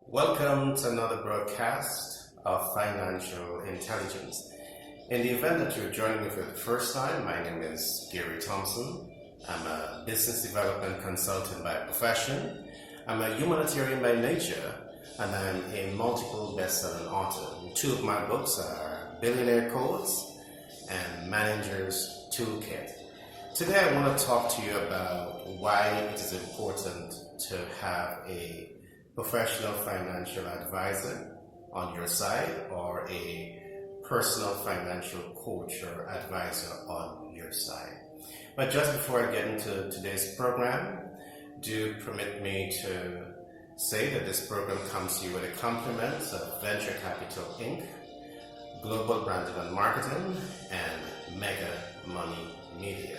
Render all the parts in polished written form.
Welcome to another broadcast of Financial Intelligence. In the event that you're joining me for the first time, my name is Gary Thompson. I'm a business development consultant by profession. I'm a humanitarian by nature, and I'm a multiple best-selling author. Two of my books are Billionaire Codes and Manager's Toolkit. Today I want to talk to you about why it is important to have a professional financial advisor on your side or a personal financial coach or advisor on your side. But just before I get into today's program, do permit me to say that this program comes to you with the compliments of Venture Capital Inc., Global Branding and Marketing, and Mega Money Media.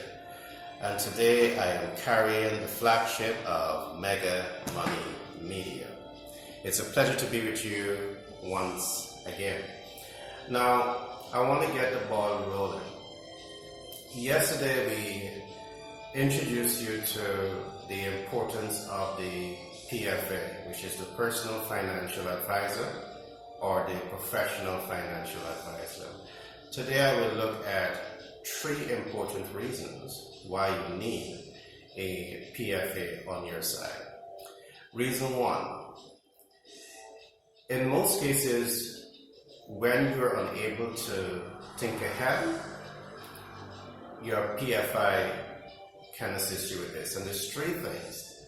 And today I am carrying the flagship of Mega Money Media. It's a pleasure to be with you once again. Now, I want to get the ball rolling. Yesterday we introduced you to the importance of the PFA, which is the Personal Financial Advisor or the Professional Financial Advisor. Today I will look at 3 important reasons why you need a PFA on your side. Reason 1. In most cases, when you're unable to think ahead, your PFI can assist you with this. And there's 3 things.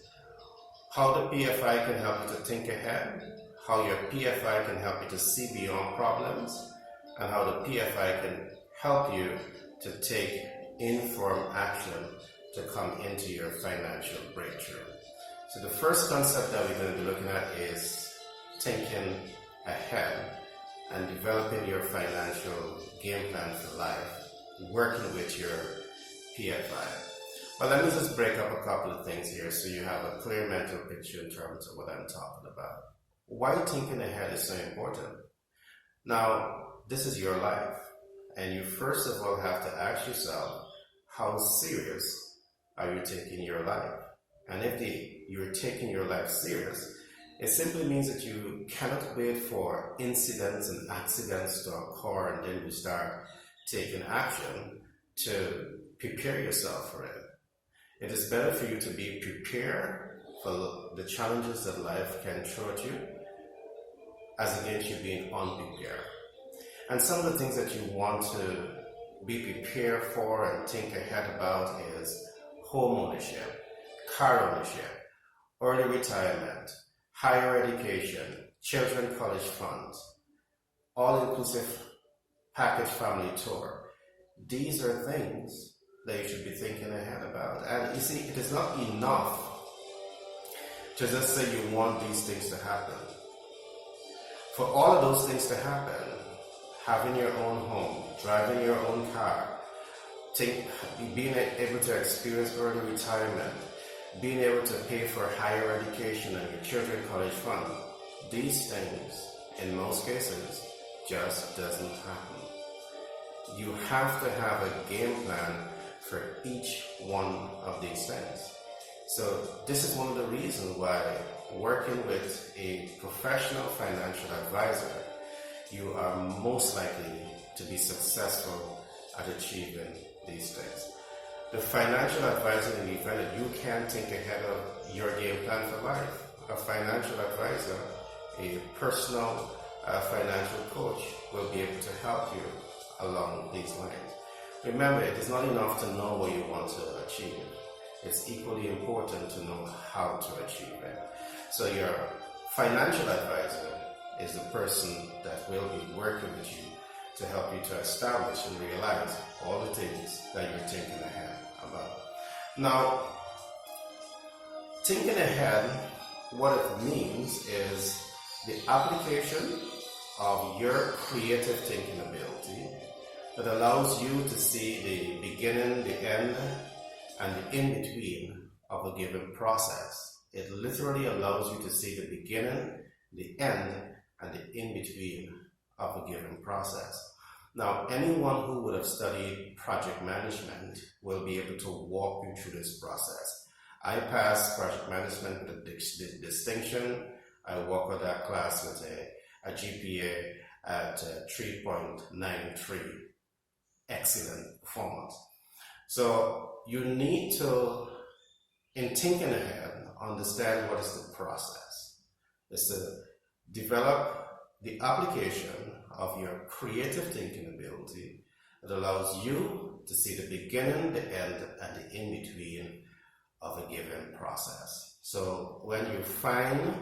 How the PFI can help you to think ahead, how your PFI can help you to see beyond problems, and how the PFI can help you to take informed action to come into your financial breakthrough. So the first concept that we're going to be looking at is thinking ahead and developing your financial game plan for life, working with your PFI. But let me just break up a couple of things here so you have a clear mental picture in terms of what I'm talking about. Why thinking ahead is so important? Now, this is your life, and you first of all have to ask yourself, how serious are you taking your life? And if you're taking your life serious, it simply means that you cannot wait for incidents and accidents to occur and then you start taking action to prepare yourself for it. It is better for you to be prepared for the challenges that life can throw at you as against you being unprepared. And some of the things that you want to be prepared for and think ahead about is home ownership, car ownership, early retirement, higher education, children college funds, all-inclusive package family tour. These are things that you should be thinking ahead about. And you see, it is not enough to just say you want these things to happen. For all of those things to happen, having your own home, driving your own car, being able to experience early retirement, being able to pay for higher education and your children's college fund, these things, in most cases, just doesn't happen. You have to have a game plan for each one of these things. So this is one of the reasons why working with a professional financial advisor, you are most likely to be successful at achieving these things. The financial advisor, in the event that you can't think ahead of your game plan for life, a financial advisor, a personal financial coach will be able to help you along these lines. Remember, it is not enough to know what you want to achieve. It's equally important to know how to achieve it. So your financial advisor is the person that will be working with you to help you to establish and realize all the things that you're thinking ahead about. Now, thinking ahead, what it means is the application of your creative thinking ability that allows you to see the beginning, the end, and the in-between of a given process. It literally allows you to see the beginning, the end, and the in-between of a given process. Now, anyone who would have studied project management will be able to walk you through this process. I passed project management with a distinction. I walk out that class with a GPA at 3.93. Excellent performance. So you need to, in thinking ahead, understand what is the process. It's to develop the application of your creative thinking ability that allows you to see the beginning, the end, and the in-between of a given process. So when you find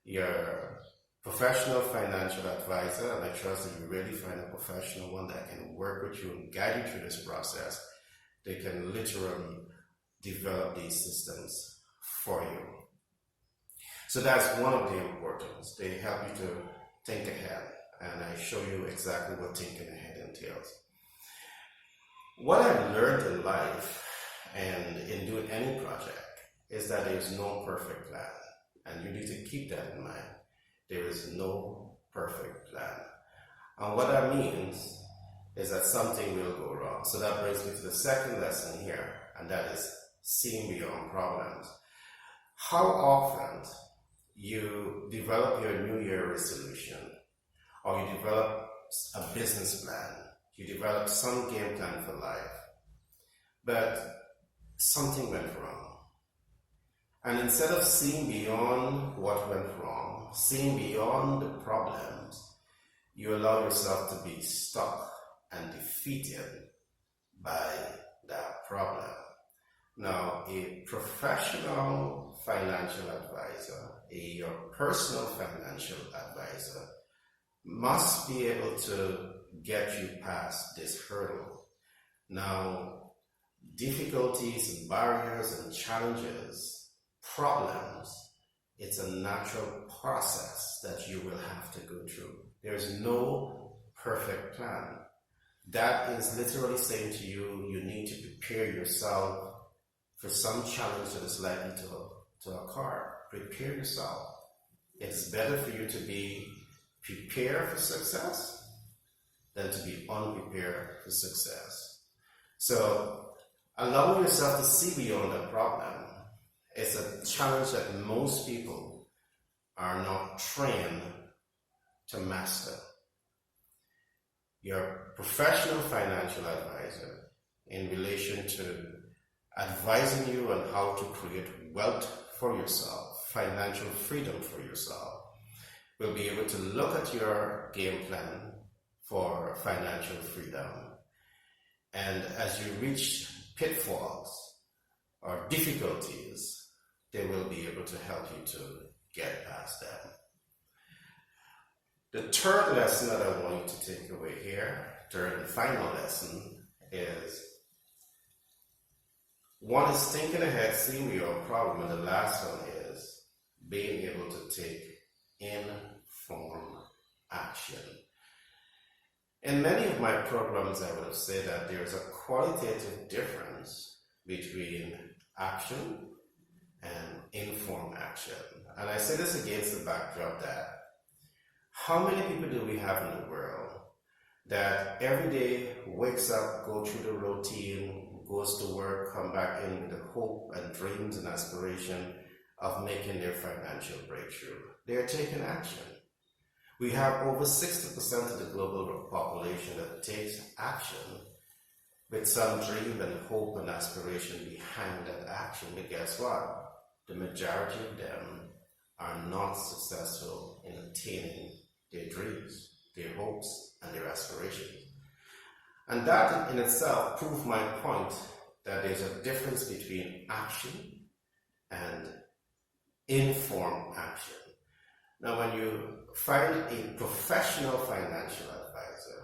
your professional financial advisor, and I trust that you really find a professional one that can work with you and guide you through this process, they can literally develop these systems for you. So that's one of the importance. They help you to think ahead, and I show you exactly what thinking ahead entails. What I've learned in life and in doing any project is that there is no perfect plan, and you need to keep that in mind. There is no perfect plan. And what that means is that something will go wrong. So that brings me to the second lesson here, and that is seeing beyond problems. How often you develop your New Year resolution, or you develop a business plan, you develop some game plan for life, but something went wrong. And instead of seeing beyond what went wrong, seeing beyond the problems, you allow yourself to be stuck and defeated by that problem. Now, a professional financial advisor, your personal financial advisor, must be able to get you past this hurdle. Now, difficulties and barriers and challenges, problems, it's a natural process that you will have to go through. There's no perfect plan. That is literally saying to you, you need to prepare yourself for some challenge that is likely to occur. Prepare yourself. It's better for you to be prepared for success than to be unprepared for success. So, allowing yourself to see beyond the problem is a challenge that most people are not trained to master. Your professional financial advisor, in relation to advising you on how to create wealth for yourself, financial freedom for yourself, will be able to look at your game plan for financial freedom. And as you reach pitfalls or difficulties, they will be able to help you to get past them. The third lesson that I want you to take away here, third and final lesson, is one is thinking ahead, seeing your problem, and the last one is being able to take informed action. In many of my programs, I would have said that there's a qualitative difference between action and informed action. And I say this against the backdrop that how many people do we have in the world that every day wakes up, go through the routine, goes to work, come back in with the hope and dreams and aspiration of making their financial breakthrough? They are taking action. We have over 60% of the global population that takes action with some dream and hope and aspiration behind that action. But guess what? The majority of them are not successful in attaining their dreams, their hopes, and their aspirations. And that in itself proved my point that there's a difference between action and informed action. Now, when you find a professional financial advisor,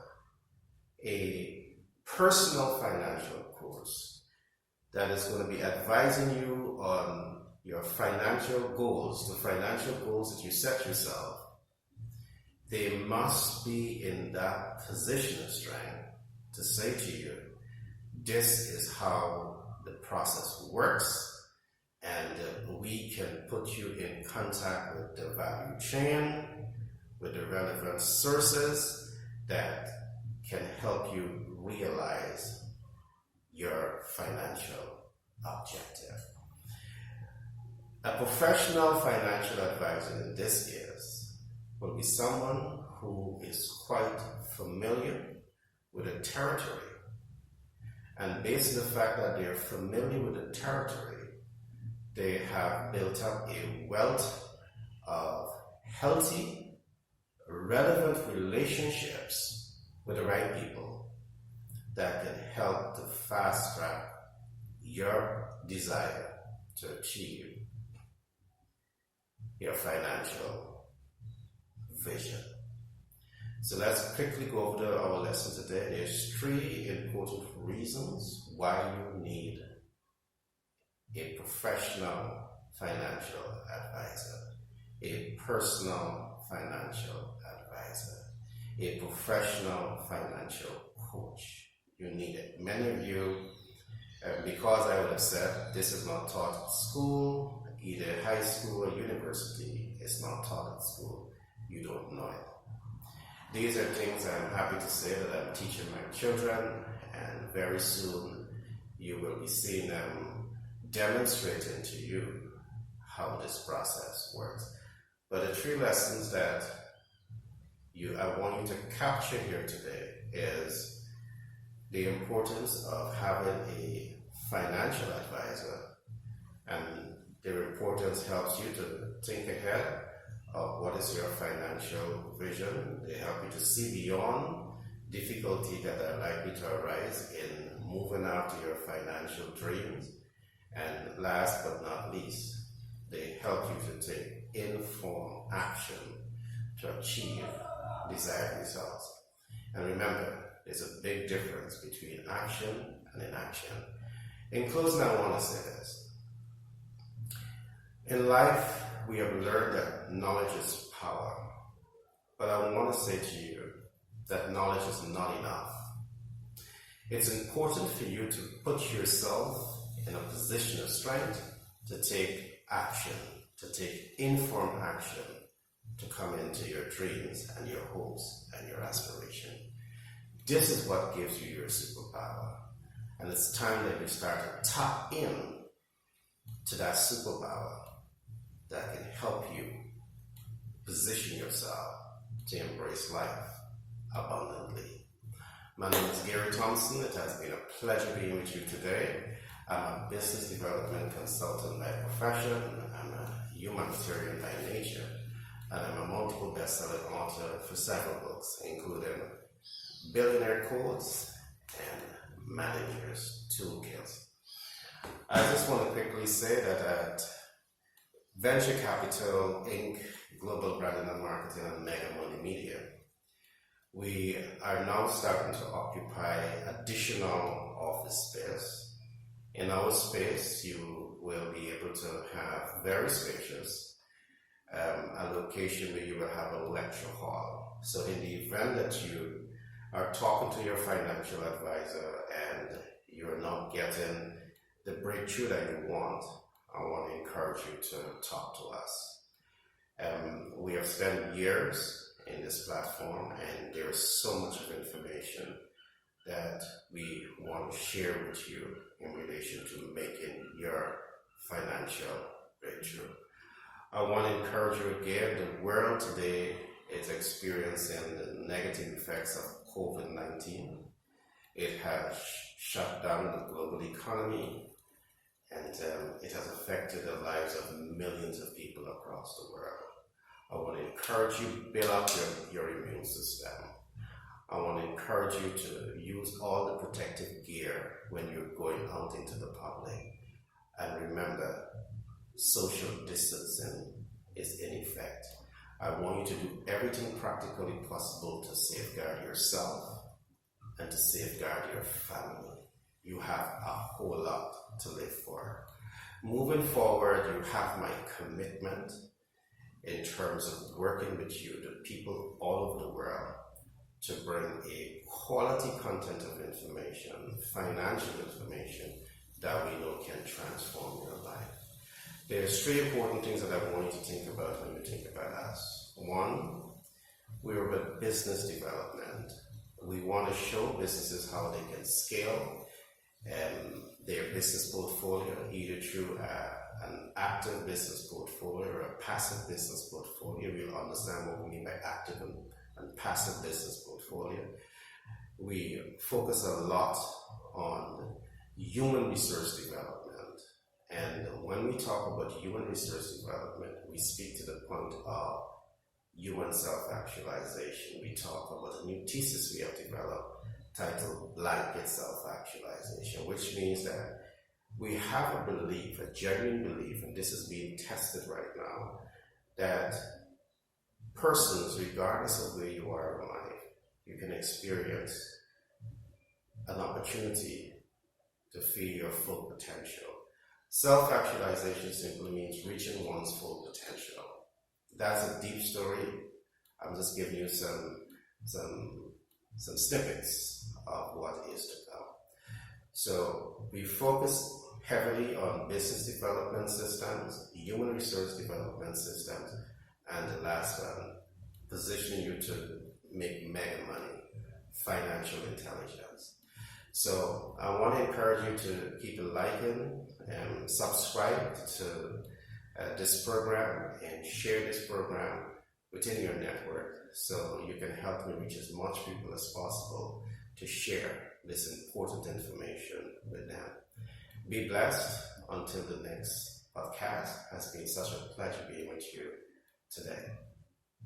a personal financial course that is going to be advising you on your financial goals, the financial goals that you set yourself, they must be in that position of strength to say to you, this is how the process works, and we can put you in contact with the value chain, with the relevant sources that can help you realize your financial objective. A professional financial advisor in this case will be someone who is quite familiar with a territory. And based on the fact that they are familiar with the territory, they have built up a wealth of healthy, relevant relationships with the right people that can help to fast track your desire to achieve your financial vision. So let's quickly go over our lesson today. There's 3 important reasons why you need a professional financial advisor, a personal financial advisor, a professional financial coach. You need it. Many of you, because I would have said this is not taught at school, either high school or university, it's not taught at school, you don't know it. These are things I'm happy to say that I'm teaching my children, and very soon you will be seeing them demonstrating to you how this process works. But the 3 lessons that I want you to capture here today is the importance of having a financial advisor, and their importance helps you to think ahead of what is your financial vision. They help you to see beyond difficulty that are likely to arise in moving after your financial dreams. And last but not least, they help you to take informed action to achieve desired results. And remember, there's a big difference between action and inaction. In closing, I want to say this. In life, we have learned that knowledge is power. But I want to say to you that knowledge is not enough. It's important for you to put yourself in a position of strength to take action, to take informed action, to come into your dreams and your hopes and your aspiration. This is what gives you your superpower. And it's time that you start to tap in to that superpower that can help you position yourself to embrace life abundantly. My name is Gary Thompson. It has been a pleasure being with you today. I'm a business development consultant by profession. I'm a humanitarian by nature. And I'm a multiple best-selling author for several books, including Billionaire Codes and Manager's Toolkit. I just want to quickly say that at Venture Capital Inc., Global Branding and Marketing, and Mega Money Media, we are now starting to occupy additional office space. In our space, you will be able to have very spacious a location where you will have a lecture hall. So in the event that you are talking to your financial advisor and you're not getting the breakthrough that you want, I want to encourage you to talk to us. We have spent years in this platform, and there is so much of information that we want to share with you in relation to making your financial breakthrough. I want to encourage you again, the world today is experiencing the negative effects of COVID-19. It has shut down the global economy, and it has affected the lives of millions of people across the world. I want to encourage you to build up your immune system. I want to encourage you to use all the protective gear when you're going out into the public. And remember, social distancing is in effect. I want you to do everything practically possible to safeguard yourself and to safeguard your family. You have a whole lot to live for. Moving forward, you have my commitment in terms of working with you, the people all over the world, to bring a quality content of information, financial information that we know can transform your life. There's 3 important things that I want you to think about when you think about us. 1, we're about business development. We want to show businesses how they can scale their business portfolio either through an active business portfolio or a passive business portfolio. We'll understand what we mean by active and passive business portfolio. We focus a lot on human resource development. And when we talk about human resource development, we speak to the point of human self-actualization. We talk about a new thesis we have developed titled Blanket Self-Actualization, which means that we have a belief, a genuine belief, and this is being tested right now, that persons, regardless of where you are in life, you can experience an opportunity to feel your full potential. Self-actualization simply means reaching one's full potential. That's a deep story. I'm just giving you some snippets of what is to come. So we focus heavily on business development systems, human resource development systems, and the last one, positioning you to make mega money, financial intelligence. So I want to encourage you to keep liking and subscribe to this program and share this program within your network so you can help me reach as much people as possible to share this important information with them. Be blessed until the next podcast. It has been such a pleasure being with you today.